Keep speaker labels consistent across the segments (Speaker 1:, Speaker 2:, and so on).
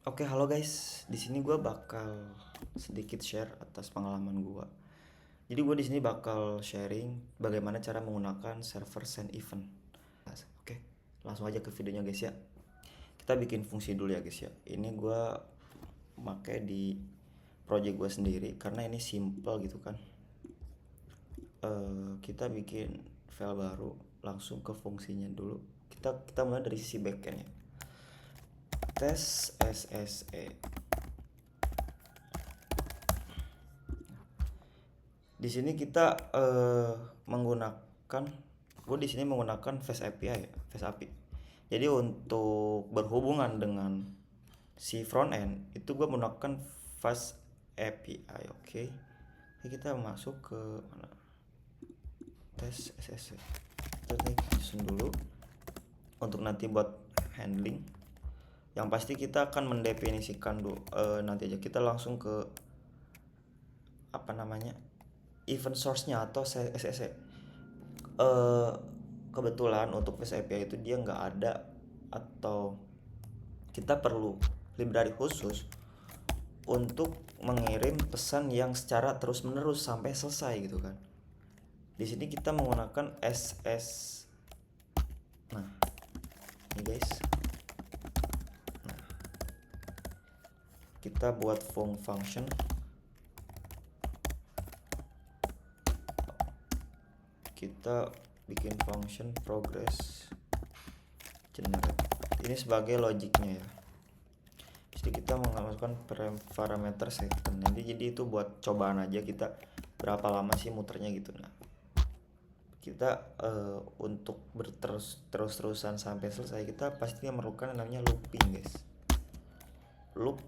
Speaker 1: Oke, halo guys. Di sini gue bakal sedikit share atas pengalaman gue. Jadi gue di sini bakal sharing bagaimana cara menggunakan server send event. Oke, langsung aja ke videonya guys ya. Kita bikin fungsi dulu ya guys ya. Ini gue pakai di project gue sendiri karena ini simple gitu kan. Kita bikin file baru, langsung ke fungsinya dulu. Kita mulai dari sisi backend ya. Tes SSE. Di sini kita menggunakan, gue di sini menggunakan Fast API ya, Fast API. Jadi untuk berhubungan dengan si front end itu gue menggunakan Fast API. Oke. Jadi kita masuk ke mana? Tes SSC. Kita susun dulu untuk nanti buat handling. Yang pasti kita akan mendefinisikan dulu, nanti aja kita langsung ke apa namanya, event source-nya atau SSC. Kebetulan untuk Face API itu dia nggak ada, atau kita perlu library khusus untuk mengirim pesan yang secara terus menerus sampai selesai gitu kan. Di sini kita menggunakan SS. Nah, ini guys. Nah, kita buat function. Kita bikin function progress generate. Ini sebagai logiknya ya. Jadi kita mengamaskan parameter second. Jadi itu buat cobaan aja, kita berapa lama sih muternya gitu. Nah, kita untuk terus-terusan sampai selesai, kita pasti memerlukan namanya looping guys. Loop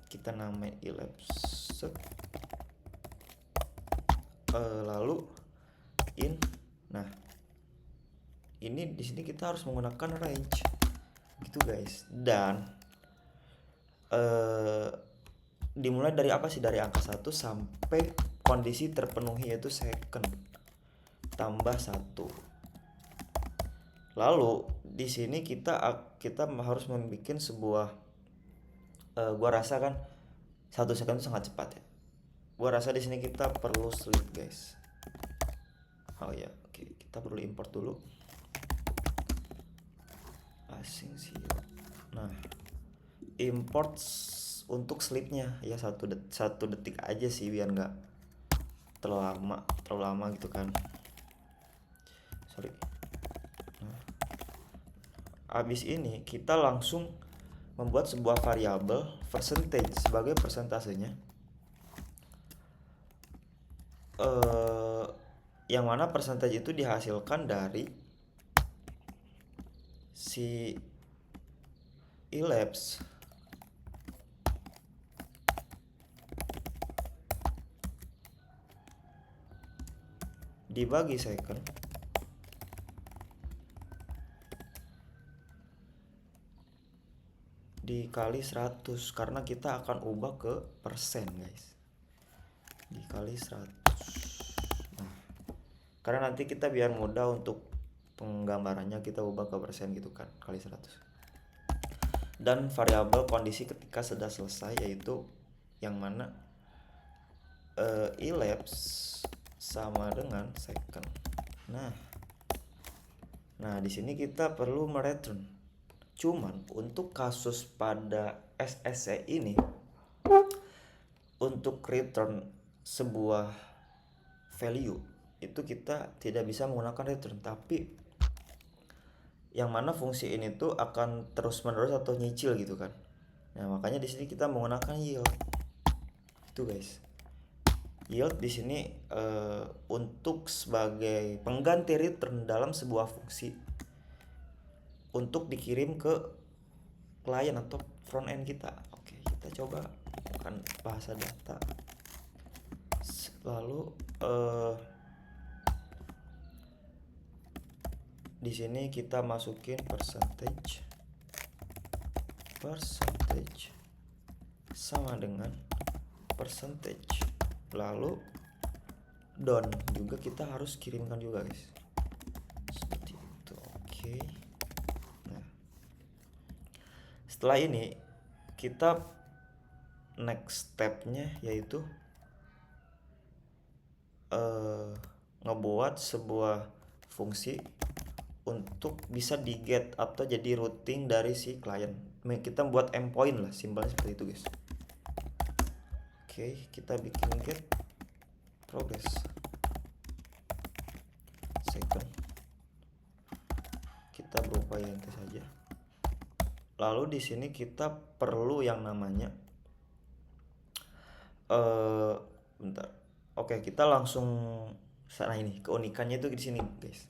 Speaker 1: kita namain elapse, lalu in. Nah, ini di sini kita harus menggunakan range gitu guys. Dan dimulai dari apa sih, dari angka 1 sampai kondisi terpenuhi, yaitu second tambah 1. Lalu di sini kita harus membuat sebuah, gua rasa kan 1 second itu sangat cepat ya. Gua rasa di sini kita perlu sleep guys. Oh ya, oke, kita perlu import dulu asing sih. Nah, import untuk sleepnya ya 1 detik aja sih, biar nggak terlalu lama gitu kan. Sorry. Nah, abis ini kita langsung membuat sebuah variabel percentage sebagai persentasenya, yang mana percentage itu dihasilkan dari si elapse dibagi second dikali 100, karena kita akan ubah ke persen guys, dikali 100. Nah, karena nanti kita biar mudah untuk penggambarannya, kita ubah ke persen gitu kan, kali 100. Dan variabel kondisi ketika sudah selesai, yaitu yang mana elapse sama dengan second. Nah, di sini kita perlu mereturn. Cuman untuk kasus pada SSC ini, untuk return sebuah value itu kita tidak bisa menggunakan return, tapi yang mana fungsi ini tuh akan terus menerus atau nyicil gitu kan. Nah, makanya di sini kita menggunakan yield. Itu guys. Yield di sini untuk sebagai pengganti return dalam sebuah fungsi untuk dikirim ke klien atau front end kita. Oke, kita coba bukan bahasa data. Lalu di sini kita masukin percentage sama dengan percentage, lalu down juga kita harus kirimkan juga guys, seperti itu. Oke. Nah, setelah ini kita next stepnya yaitu ngebuat sebuah fungsi untuk bisa di get atau jadi routing dari si klien. Kita buat endpoint lah, simpelnya seperti itu guys. Oke, kita bikin get progress second, kita berupaya enter saja. Lalu di sini kita perlu yang namanya bentar. Oke, kita langsung sana. Ini keunikannya itu di sini guys.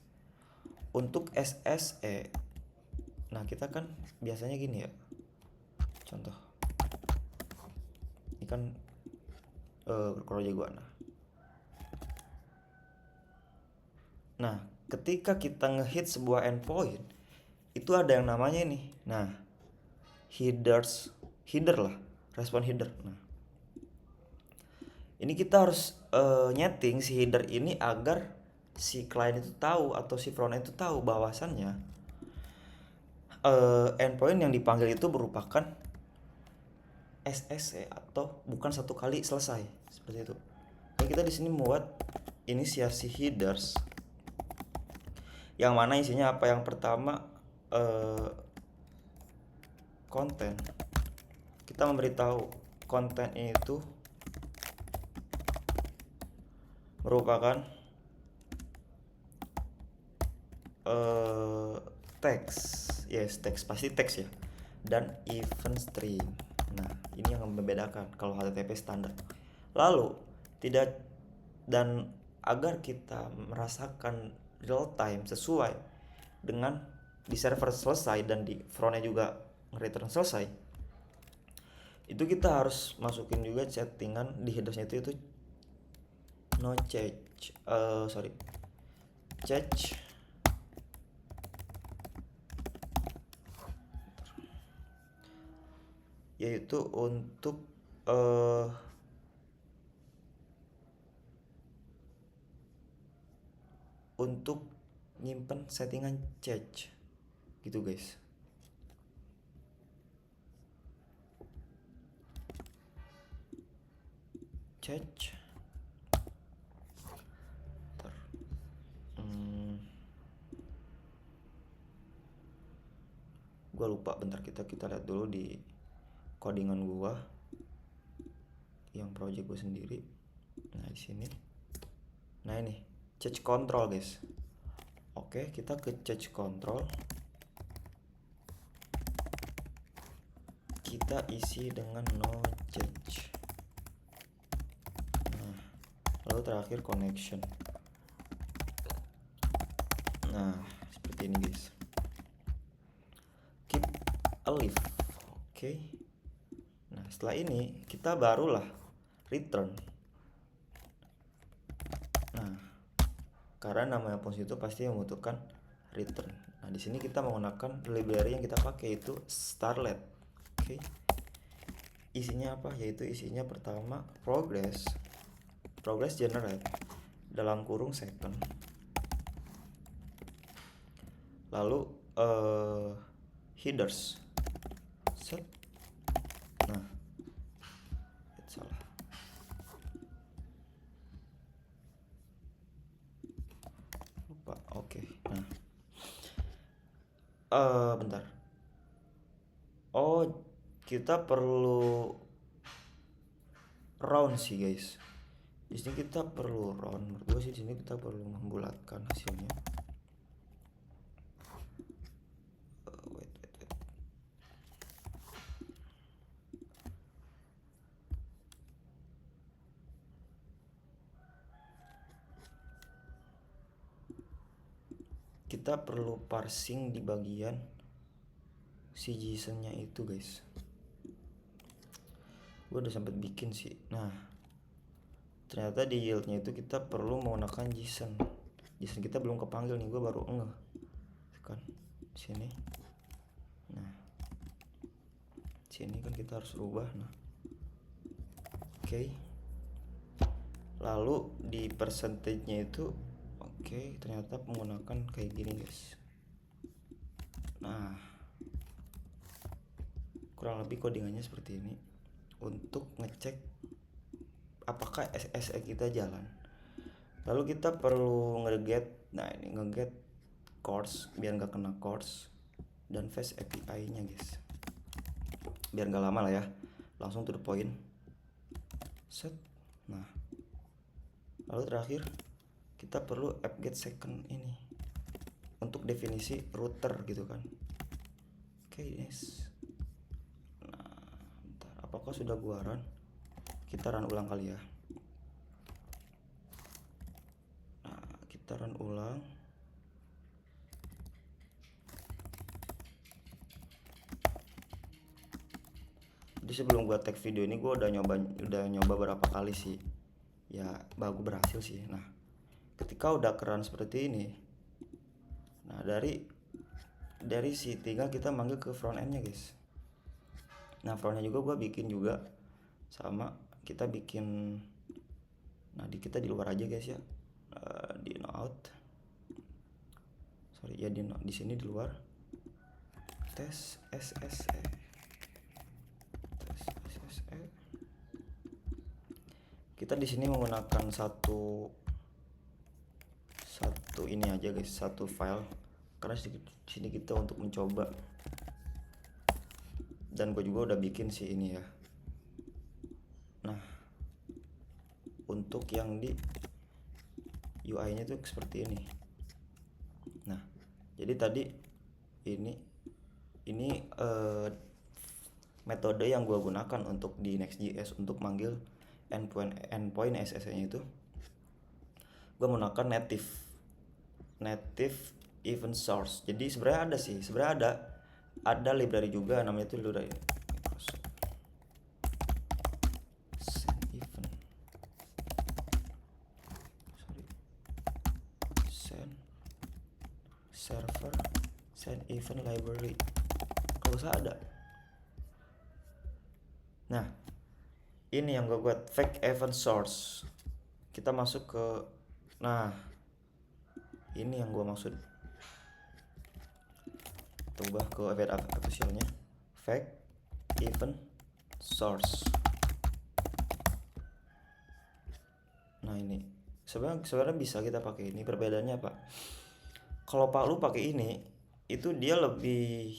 Speaker 1: Untuk SSE, nah kita kan biasanya gini ya. Contoh, ini kan project gua. Nah, ketika kita ngehit sebuah endpoint, itu ada yang namanya ini. Nah, header lah, respon header. Nah, ini kita harus nyeting si header ini agar si klien itu tahu atau si front end itu tahu bahwasannya endpoint yang dipanggil itu merupakan SSE atau bukan satu kali selesai, seperti itu. Nah, kita di sini membuat inisiasi headers yang mana isinya apa? Yang pertama konten. Kita memberitahu konten itu merupakan teks, yes, teks, pasti teks ya, dan event string. Nah, ini yang membedakan kalau HTTP standar. Lalu tidak, dan agar kita merasakan real time sesuai dengan di server selesai dan di frontnya juga return selesai, itu kita harus masukin juga settingan di headersnya itu no change, change yaitu untuk nyimpen settingan change gitu guys. Change gua lupa, bentar, kita lihat dulu di codingan gua yang project gua sendiri. Nah, di sini. Nah, ini change control guys. Oke, kita ke change control, kita isi dengan no change. Nah, lalu terakhir connection. Nah, seperti ini guys. Keep alive. Oke. Nah, setelah ini kita barulah return. Nah, karena namanya fungsi itu pasti membutuhkan return. Nah, di sini kita menggunakan library yang kita pakai itu Starlet. Oke. Isinya apa? Yaitu isinya pertama progress generate dalam kurung second. Lalu headers set. Nah, salah. Lupa. Oke. Nah, bentar. Oh, kita perlu round sih guys. Di sini kita perlu round. Menurut gue sih di sini kita perlu membulatkan hasilnya. Wait. Kita perlu parsing di bagian si JSON-nya itu guys. Gue udah sempat bikin sih. Nah, ternyata di yield-nya itu kita perlu menggunakan JSON. JSON kita belum kepanggil nih, gue baru ngeh kan sini. Nah, sini kan kita harus rubah. Nah, oke. Lalu di percentage-nya itu oke, ternyata menggunakan kayak gini guys. Nah, kurang lebih codingannya seperti ini untuk ngecek apakah SSE kita jalan. Lalu kita perlu nge-get, nah ini nge-get course biar nggak kena course, dan Fast API nya guys, biar nggak lama lah ya, langsung to the point. Set. Nah, lalu terakhir kita perlu app-get second ini untuk definisi router gitu kan. Oke guys. Nah, bentar, apakah sudah gua run? Kita run ulang kali ya. Nah, kita run ulang. Jadi sebelum gua tag video ini gua udah nyoba berapa kali sih. Ya, bagus, berhasil sih. Nah, ketika udah keren seperti ini, nah dari si tinggal kita manggil ke front end nya guys. Nah, frontnya juga gua bikin juga sama, kita bikin, nah kita di luar aja guys ya, di no out, sorry ya, di sini di luar, tes SSE. Kita di sini menggunakan satu ini aja guys, satu file, karena di sini kita untuk mencoba, dan gue juga udah bikin sih ini ya. Nah, untuk yang di UI nya tuh seperti ini. Nah, jadi tadi ini metode yang gue gunakan untuk di Next.js untuk manggil endpoint SSE nya itu, gue menggunakan native event source. Jadi sebenarnya ada library juga namanya itu library send event library, kalau usah ada. Nah, ini yang gue buat fake event source. Kita masuk ke, nah ini yang gue maksud, ubah ke event officialnya, fake event source. Nah, ini sebenarnya bisa kita pakai ini. Perbedaannya apa? Kalau Pak lu pakai ini, itu dia lebih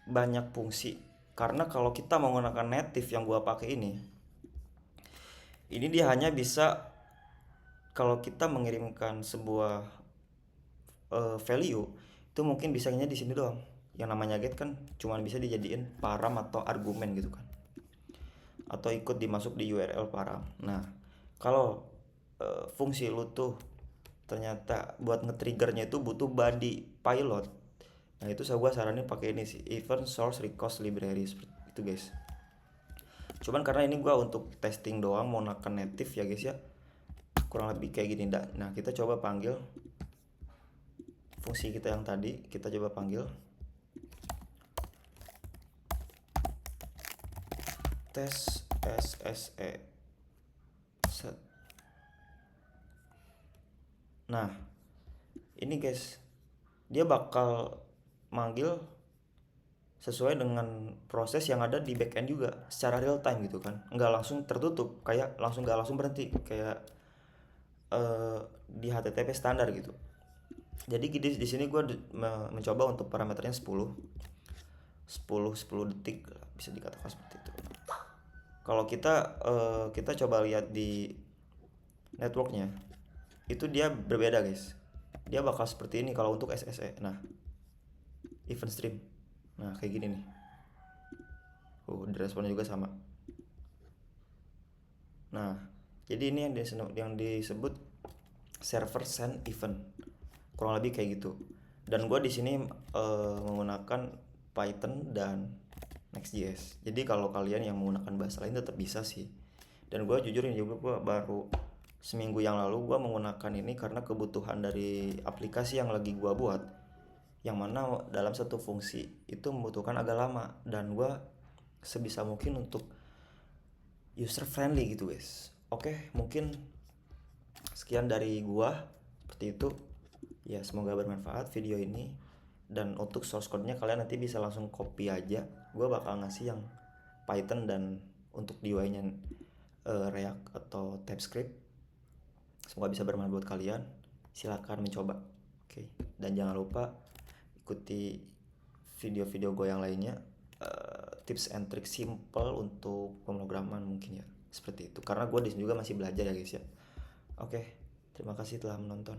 Speaker 1: banyak fungsi. Karena kalau kita menggunakan native yang gua pakai ini dia hanya bisa kalau kita mengirimkan sebuah value, itu mungkin bisanya di sini doang. Yang namanya get kan cuma bisa dijadiin param atau argumen gitu kan, atau ikut dimasuk di URL param. Nah, kalau fungsi lu tuh ternyata buat nge-triggernya itu butuh body pilot, nah itu gua saranin pakai ini sih, event source request library, seperti itu guys. Cuman karena ini gua untuk testing doang, mau menggunakan native ya guys ya, kurang lebih kayak gini. Nah, kita coba panggil fungsi kita yang tadi, kita coba panggil tes SSE set. Nah, ini guys, dia bakal manggil sesuai dengan proses yang ada di backend juga secara real time gitu kan, nggak langsung tertutup, kayak nggak langsung berhenti kayak di HTTP standar gitu. Jadi di sini gue mencoba untuk parameternya 10 detik bisa dikatakan seperti itu. Kalau kita coba lihat di networknya, itu dia berbeda guys. Dia bakal seperti ini kalau untuk SSE. Nah, event stream, nah kayak gini nih. Responnya juga sama. Nah, jadi ini yang disebut server send event, kurang lebih kayak gitu. Dan gue di sini menggunakan Python dan Next.js. Jadi kalau kalian yang menggunakan bahasa lain tetap bisa sih. Dan gue jujur ini juga gue baru seminggu yang lalu gue menggunakan ini karena kebutuhan dari aplikasi yang lagi gue buat, yang mana dalam satu fungsi itu membutuhkan agak lama, dan gue sebisa mungkin untuk user friendly gitu guys. Oke, mungkin sekian dari gue, seperti itu ya. Semoga bermanfaat video ini, Dan untuk source code-nya kalian nanti bisa langsung copy aja. Gue bakal ngasih yang Python, dan untuk di UI-nya React atau TypeScript. Semoga bisa bermanfaat buat kalian. Silakan mencoba. Oke. Dan jangan lupa ikuti video-video gue yang lainnya, tips and trick simple untuk pemrograman mungkin ya, seperti itu. Karena gue di sini juga masih belajar ya guys ya. Oke, terima kasih telah menonton.